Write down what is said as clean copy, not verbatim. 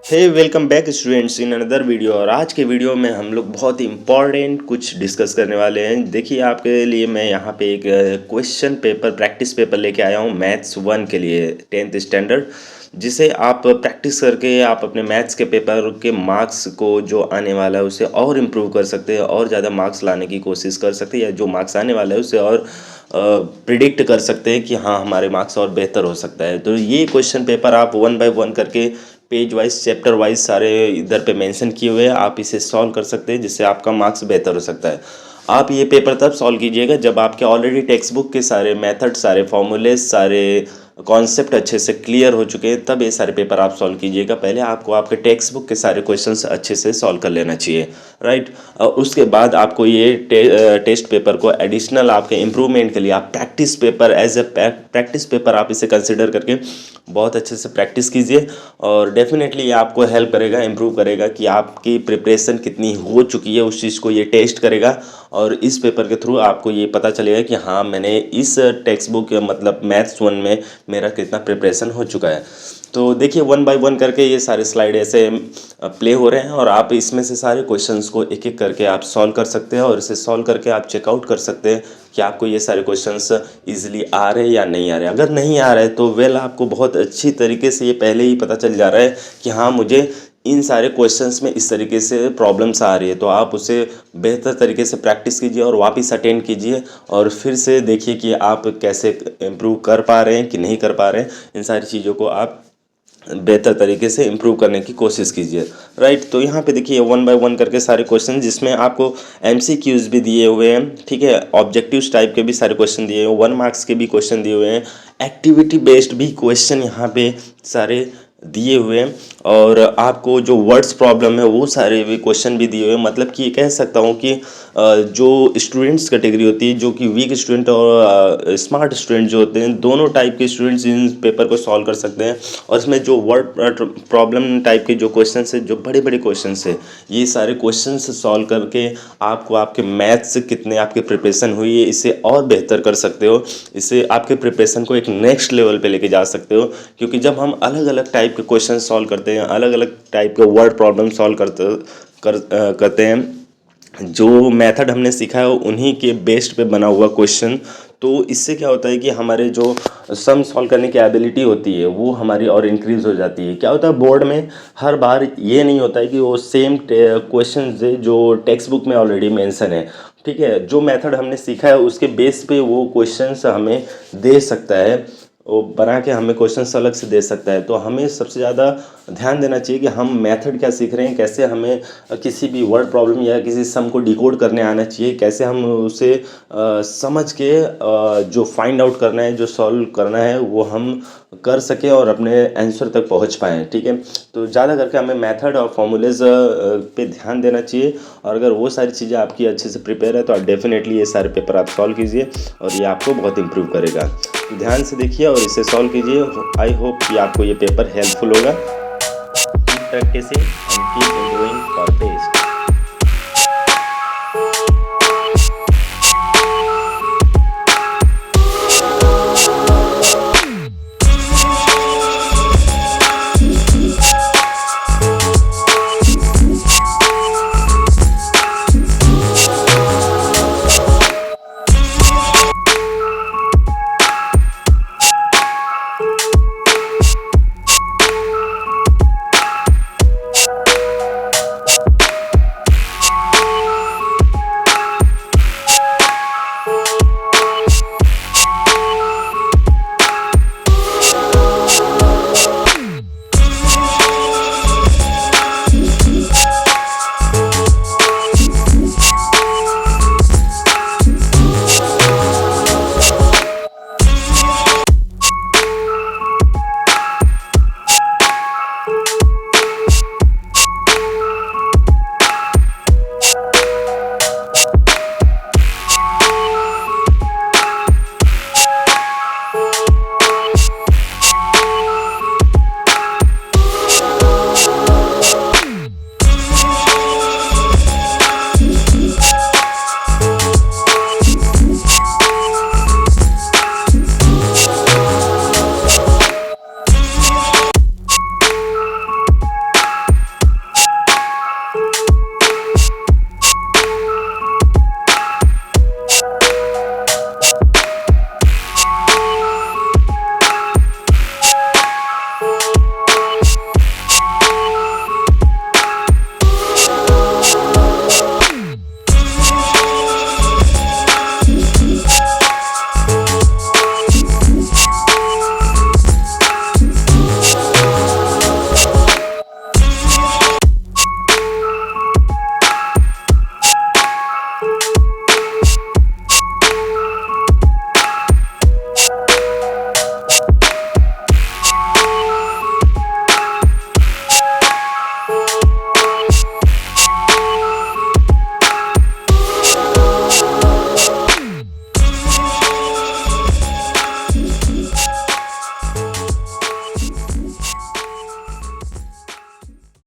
Hey welcome back students in another video. और आज के वीडियो में हम लोग बहुत इंपॉर्टेंट कुछ डिस्कस करने वाले हैं। देखिए, आपके लिए मैं यहाँ पे एक क्वेश्चन पेपर प्रैक्टिस पेपर लेके आया हूँ मैथ्स 1 के लिए 10th स्टैंडर्ड, जिसे आप प्रैक्टिस करके आप अपने मैथ्स के पेपर के मार्क्स को जो आने वाला है उसे और इम्प्रूव कर सकते हैं और ज़्यादा मार्क्स लाने की कोशिश कर सकते हैं, या जो मार्क्स आने वाला है उसे और प्रिडिक्ट कर सकते हैं कि हाँ हमारे मार्क्स और बेहतर हो सकता है। तो ये क्वेश्चन पेपर आप 1 बाय 1 करके पेज वाइज चैप्टर वाइज सारे इधर पे मेंशन किए हुए हैं, आप इसे सॉल्व कर सकते हैं जिससे आपका मार्क्स बेहतर हो सकता है। आप ये पेपर तब सॉल्व कीजिएगा जब आपके ऑलरेडी टेक्स्ट बुक के सारे मेथड, सारे फॉर्मूले, सारे कॉन्सेप्ट अच्छे से क्लियर हो चुके हैं, तब ये सारे पेपर आप सॉल्व कीजिएगा। पहले आपको आपके टेक्स्ट बुक के सारे क्वेश्चंस अच्छे से सॉल्व कर लेना चाहिए, राइट। और उसके बाद आपको ये टेस्ट पेपर को एडिशनल आपके इम्प्रूवमेंट के लिए आप practice paper as a practice paper आप इसे कंसिडर करके बहुत अच्छे से प्रैक्टिस कीजिए, और डेफिनेटली ये आपको हेल्प करेगा, इम्प्रूव करेगा कि आपकी प्रिपरेशन कितनी हो चुकी है, उस चीज़ को ये टेस्ट करेगा। और इस पेपर के थ्रू आपको ये पता चलेगा कि हाँ मैंने इस टेक्स्ट बुक मतलब मैथ्स 1 में मेरा कितना प्रिपरेशन हो चुका है। तो देखिए 1 बाय 1 करके ये सारे स्लाइड ऐसे प्ले हो रहे हैं, और आप इसमें से सारे क्वेश्चंस को एक एक करके आप सॉल्व कर सकते हैं, और इसे सॉल्व करके आप चेकआउट कर सकते हैं कि आपको ये सारे क्वेश्चंस इजीली आ रहे हैं या नहीं आ रहे। अगर नहीं आ रहे तो वेल आपको बहुत अच्छी तरीके से ये पहले ही पता चल जा रहा है कि हाँ मुझे इन सारे क्वेश्चंस में इस तरीके से प्रॉब्लम्स आ रही है, तो आप उसे बेहतर तरीके से प्रैक्टिस कीजिए और वापस अटेंड कीजिए, और फिर से देखिए कि आप कैसे इम्प्रूव कर पा रहे हैं कि नहीं कर पा रहे हैं। इन सारी चीज़ों को आप बेहतर तरीके से इम्प्रूव करने की कोशिश कीजिए, राइट। तो यहाँ पे देखिए 1 बाय 1 करके सारे क्वेश्चन, जिसमें आपको MCQs भी दिए हुए हैं, ठीक है, ऑब्जेक्टिव्स टाइप के भी सारे क्वेश्चन दिए हुए हैं, 1 मार्क्स के भी क्वेश्चन दिए हुए हैं, एक्टिविटी बेस्ड भी क्वेश्चन यहाँ पे सारे दिए हुए हैं, और आपको जो वर्ड्स प्रॉब्लम है वो सारे भी क्वेश्चन भी दिए हुए हैं। मतलब कि ये कह सकता हूँ कि जो स्टूडेंट्स कैटेगरी होती है, जो कि वीक स्टूडेंट और स्मार्ट स्टूडेंट जो होते हैं, दोनों टाइप के स्टूडेंट्स इन पेपर को सॉल्व कर सकते हैं। और इसमें जो वर्ड प्रॉब्लम टाइप के जो क्वेश्चंस है, जो बड़े बड़े क्वेश्चंस है, ये सारे क्वेश्चंस सॉल्व करके आपको आपके मैथ्स कितने आपके प्रिपरेशन हुई है इसे और बेहतर कर सकते हो। इससे आपके प्रिपरेशन को एक नेक्स्ट लेवल पे लेके जा सकते हो, क्योंकि जब हम अलग अलग टाइप के क्वेश्चन सॉल्व करते हैं, अलग अलग टाइप के वर्ड प्रॉब्लम सॉल्व करते हैं, जो मेथड हमने सीखा है उन्हीं के बेस्ड पे बना हुआ क्वेश्चन, तो इससे क्या होता है कि हमारे जो सम सॉल्व करने की एबिलिटी होती है वो हमारी और इंक्रीज हो जाती है। क्या होता है, बोर्ड में हर बार ये नहीं होता है कि वो सेम क्वेश्चन जो टेक्स्ट बुक में ऑलरेडी मेंशन है, ठीक है, जो मेथड हमने सीखा है उसके बेस पे वो क्वेश्चंस हमें दे सकता है, वो बना के हमें क्वेश्चंस अलग से दे सकता है। तो हमें सबसे ज़्यादा ध्यान देना चाहिए कि हम मेथड क्या सीख रहे हैं, कैसे हमें किसी भी वर्ड प्रॉब्लम या किसी सम को डिकोड करने आना चाहिए, कैसे हम उसे समझ के जो फाइंड आउट करना है, जो सॉल्व करना है, वो हम कर सकें और अपने आंसर तक पहुंच पाएँ, ठीक है। तो ज़्यादा करके हमें मेथड और फॉर्मूलेज पे ध्यान देना चाहिए, और अगर वो सारी चीज़ें आपकी अच्छे से प्रिपेयर है तो आप डेफिनेटली ये सारे पेपर आप सॉल्व कीजिए, और ये आपको बहुत इम्प्रूव करेगा। तो ध्यान से देखिए और इसे सॉल्व कीजिए। आई होप कि आपको ये पेपर हेल्पफुल होगा। Keep practicing and keep improving for test.